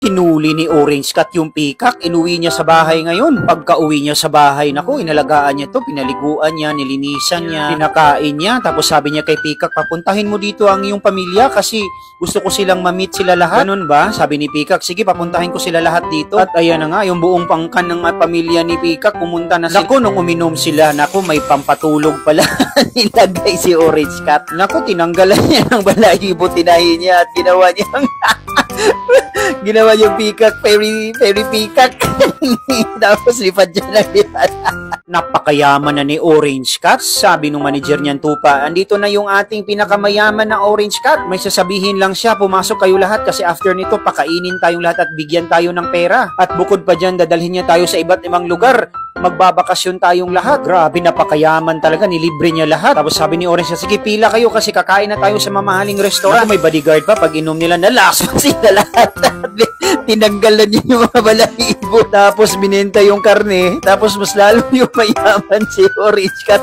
Hinuli ni Orange Cat yung Peacock, inuwi niya sa bahay ngayon. Pagka-uwi niya sa bahay, naku, inalagaan niya to, pinaliguan niya, nilinisan niya, pinakain niya. Tapos sabi niya kay Peacock, papuntahin mo dito ang iyong pamilya kasi gusto ko silang ma-meet sila lahat. Ganun ba? Sabi ni Peacock, sige, papuntahin ko sila lahat dito. At ayan na nga, yung buong pangkan ng pamilya ni Peacock, pumunta na sila. Naku, nung uminom sila, naku, may pampatulog pala nilagay si Orange Cat. Naku, tinanggalan niya ng balahibo, tinahin niya at ginawa niyang ginawa yung Peacock, fairy Peacock. Tapos lipad dyan ang lipad. Napakayaman na ni Orange Cat. Sabi nung manager niyan, Tupa, andito na yung ating pinakamayaman na Orange Cat. May sasabihin lang siya, pumasok kayo lahat kasi after nito, pakainin tayong lahat at bigyan tayo ng pera. At bukod pa dyan, dadalhin niya tayo sa iba't ibang lugar. Magbabakasyon tayong lahat. Grabe, napakayaman talaga, nilibre niya lahat. Tapos sabi ni Orange Cat, sige, pila kayo kasi kakain na tayo sa mamahaling restaurant. May bodyguard pa, pag inom nila, nalason sila lahat. Tinanggalan niya yung mga balahibo. Tapos binenta yung karne. Tapos mas lalo yung mayaman si Orange Cat.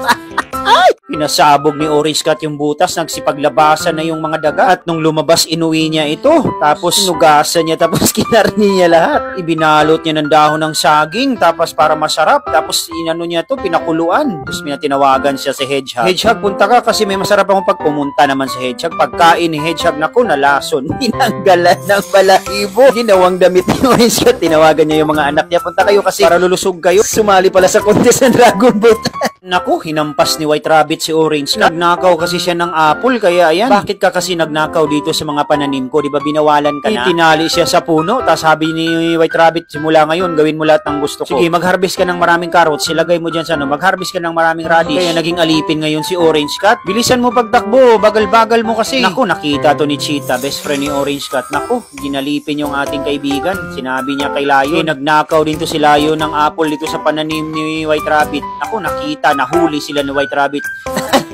Ay! Pinasabog ni Orange Cat yung butas, nagsipaglabasan na yung mga daga. At nung lumabas, inuwi niya ito. Tapos nugasan niya, tapos kinarni niya lahat. Ibinalot niya ng dahon ng saging, tapos para masarap. Tapos inano niya to, pinakuluan. Tapos tinawagan siya si Hedgehog. Hedgehog, punta ka kasi may masarap akong pagpumunta naman si Hedgehog. Pagkain ni Hedgehog, naku, nalason. Tinanggalan ng balahibo. Ginawang damit ni Orange Cat. Tinawagan niya yung mga anak niya, punta kayo kasi para lulusog kayo. Sumali pala sa contest ng Dragon Boat. Naku, hinampas ni White Rabbit si Orange Cat. Nagnakaw kasi siya ng apple, kaya ayan. Bakit ka kasi nagnakaw dito sa mga pananim ko? Di ba binawalan ka na? Itinali siya sa puno, tapos sabi ni White Rabbit, simula ngayon, gawin mo lahat ng gusto ko. Sige, mag-harvest ka ng maraming carrots, ilagay mo dyan sa ano, mag-harvest ka ng maraming radish. Kaya naging alipin ngayon si Orange Cat. Bilisan mo pagtakbo, bagal-bagal mo kasi. Naku, nakita to ni Cheetah, best friend ni Orange Cat. Naku, ginalipin yung ating kaibigan. Sinabi niya kay Lion, nagnakaw din to si Lion ng apple dito sa pananim ni White Rabbit. Naku, nakita, nahuli sila ni White Rabbit.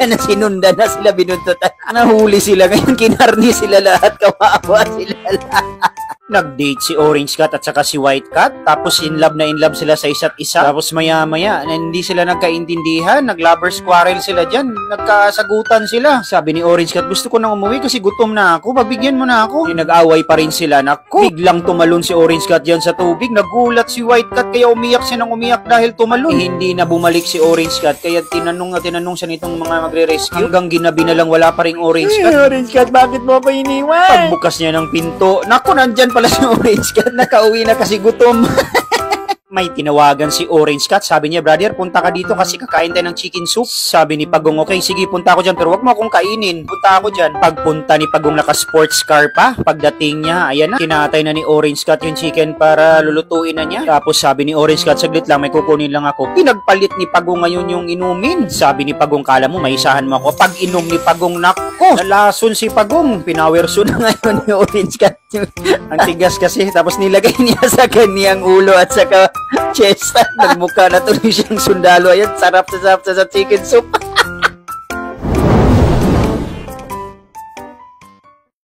Na sinundan na sila, binuntutan. Nahuli sila, ngayon kinarni sila lahat, kawawa sila lahat. Nag-date si Orange Cat at saka si White Cat. Tapos in love sila sa isa't isa. Tapos maya-maya, hindi sila nagkaintindihan. Nag-lovers quarrel sila dyan. Nagkasagutan sila. Sabi ni Orange Cat, gusto ko nang umuwi kasi gutom na ako. Pagbigyan mo na ako. Nag-away pa rin sila. Naku, biglang tumalon si Orange Cat dyan sa tubig. Nagulat si White Cat kaya umiyak siya ng umiyak dahil tumalon. Hindi na bumalik si Orange Cat. Kaya tinanong siya nitong mga magre-rescue. Hanggang ginabi na lang wala pa ring Orange Cat. Orange Cat, bakit mo pa iniwan? Pagbukas niya ng pinto, naku, nandyan pala si Orange Cat, nakauwi na kasi gutom. May tinawagan si Orange Cat. Sabi niya, brother, punta ka dito kasi kakain tayo ng chicken soup. Sabi ni Pagong, okay, sige, punta ako dyan, pero wag mo akong kainin. Punta ako dyan. Pagpunta ni Pagong, naka-sports car pa. Pagdating niya, ayan na, kinatay na ni Orange Cat yung chicken para lulutuin na niya. Tapos sabi ni Orange Cat, saglit lang, may kukunin lang ako. Pinagpalit ni Pagong ngayon yung inumin. Sabi ni Pagong, kala mo, maisahan mo ako. Pag inom ni Pagong, nako, nalason si Pagong. Pinawerso na ngayon ni Orange Cat. Ang tigas kasi. Tapos nilagay niya sa kanyang ulo at saka chest. Nagmukha na tuloy siyang sundalo. Ayan, sarap sa chicken soup.